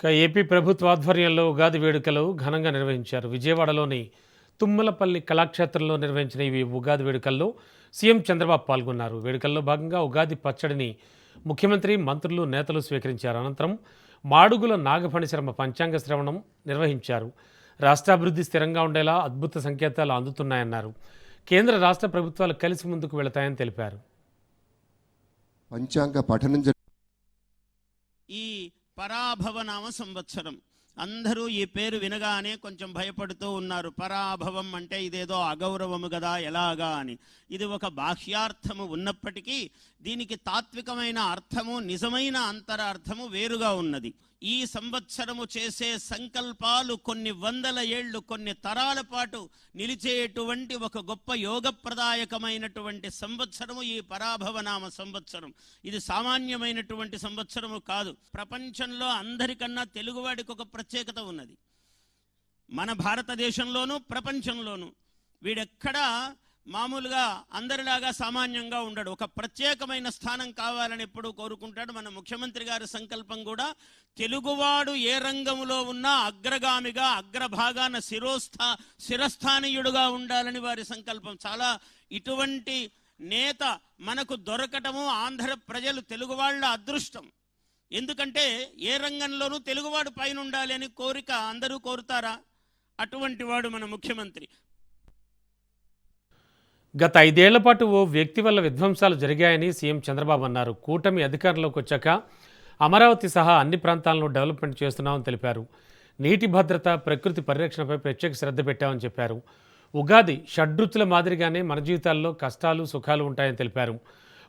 AP ప్రభుత్వ ఆధ్వర్యంలో ఉగాది వేడుకలు ఘనంగా నిర్వహించారు. విజయవాడలోని తుమ్మలపల్లి కళాక్షేత్రంలో నిర్వహించిన ఈ ఉగాది వేడుకల్లో సీఎం చంద్రబాబు పాల్గొన్నారు. వేడుకల్లో భాగంగా ఉగాది పచ్చడిని ముఖ్యమంత్రి, మంత్రులు, నేతలు స్వీకరించారు. అనంతరం మాడుగుల నాగఫణి శర్మ పంచాంగ శ్రవణం నిర్వహించారు. రాష్ట్రాభివృద్ధి స్థిరంగా ఉండేలా అద్భుత సంకేతాలు అందుతున్నాయన్నారు. కేంద్ర రాష్ట్ర ప్రభుత్వాలు కలిసి ముందుకు వెళతాయని తెలిపారు. పంచాంగ పఠనం ఈ పరాభవనామ సంవత్సరం అందరూ ఈ పేరు వినగానే కొంచెం భయపడుతూ ఉన్నారు. పరాభవం అంటే ఇదేదో అగౌరవము కదా, ఎలాగా అని. ఇది ఒక బాహ్యార్థము ఉన్నప్పటికీ దీనికి తాత్వికమైన అర్థము, నిజమైన అంతరార్థము వేరుగా ఉన్నది. ఈ సంవత్సరము చేసే సంకల్పాలు కొన్ని వందల ఏళ్ళు, కొన్ని తరాల పాటు నిలిచేటువంటి ఒక గొప్ప యోగప్రదాయకమైనటువంటి సంవత్సరము ఈ పరాభవనామ సంవత్సరం. ఇది సామాన్యమైనటువంటి సంవత్సరము కాదు. ప్రపంచంలో అందరికన్నా తెలుగువాడికి ఒక ప్రత్యేకత ఉన్నది. మన భారతదేశంలోనూ ప్రపంచంలోనూ వీడెక్కడా మామూలుగా అందరిలాగా సామాన్యంగా ఉండడు. ఒక ప్రత్యేకమైన స్థానం కావాలని ఎప్పుడూ కోరుకుంటాడు. మన ముఖ్యమంత్రి గారి సంకల్పం కూడా తెలుగువాడు ఏ రంగంలో ఉన్నా అగ్రగామిగా, అగ్రభాగాన శిరస్థానీయుడుగా ఉండాలని వారి సంకల్పం. చాలా ఇటువంటి నేత మనకు దొరకటము ఆంధ్ర ప్రజలు, తెలుగు వాళ్ళ అదృష్టం. ఎందుకంటే ఏ రంగంలోనూ తెలుగువాడు పైన ఉండాలి అని కోరిక అందరూ కోరుతారా? అటువంటి వాడు మన ముఖ్యమంత్రి. గత 5 ఏళ్ల పాటు ఓ వ్యక్తి వల్ల విధ్వంసాలు జరిగాయని సీఎం చంద్రబాబు అన్నారు. కూటమి అధికారంలోకి వచ్చాక అమరావతి సహా అన్ని ప్రాంతాలను డెవలప్మెంట్ చేస్తున్నామని తెలిపారు. నీటి భద్రత, ప్రకృతి పరిరక్షణపై ప్రత్యేక శ్రద్ధ పెట్టామని చెప్పారు. ఉగాది షడ్రుచుల మాదిరిగానే మన జీవితాల్లో కష్టాలు, సుఖాలు ఉంటాయని తెలిపారు.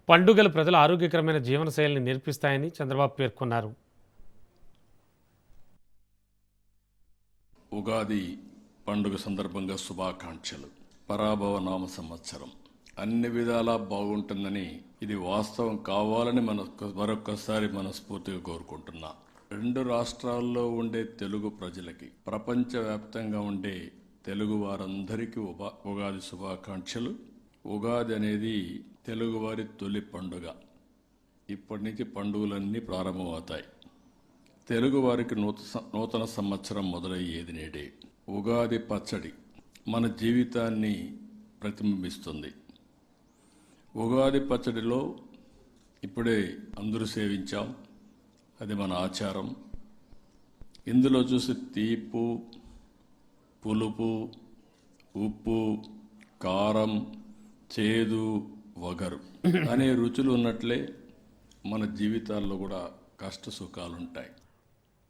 పండుగలు ప్రజల ఆరోగ్యకరమైన జీవనశైలిని నేర్పిస్తాయని చంద్రబాబు పేర్కొన్నారు. ఉగాది పండుగ సందర్భంగా శుభాకాంక్షలు. పరాభవ నామ సంవత్సరం అన్ని విధాలా బాగుంటుందని, ఇది వాస్తవం కావాలని మరొక్కసారి మనస్ఫూర్తిగా కోరుకుంటున్నా. 2 రాష్ట్రాల్లో ఉండే తెలుగు ప్రజలకి, ప్రపంచవ్యాప్తంగా ఉండే తెలుగు వారందరికీ ఉగాది శుభాకాంక్షలు. ఉగాది అనేది తెలుగువారి తొలి పండుగ. ఇప్పటి నుంచి పండుగలన్నీ ప్రారంభమవుతాయి. తెలుగువారికి నూతన సంవత్సరం మొదలయ్యేది నేడే. ఉగాది పచ్చడి మన జీవితాన్ని ప్రతిబింబిస్తుంది. ఉగాది పచ్చడిలో ఇప్పుడే అందరూ సేవించాం, అది మన ఆచారం. ఇందులో చూసి తీపు, పులుపు, ఉప్పు, కారం, చేదు, వగరు అనే రుచులు ఉన్నట్లే మన జీవితాల్లో కూడా కష్ట సుఖాలుంటాయి.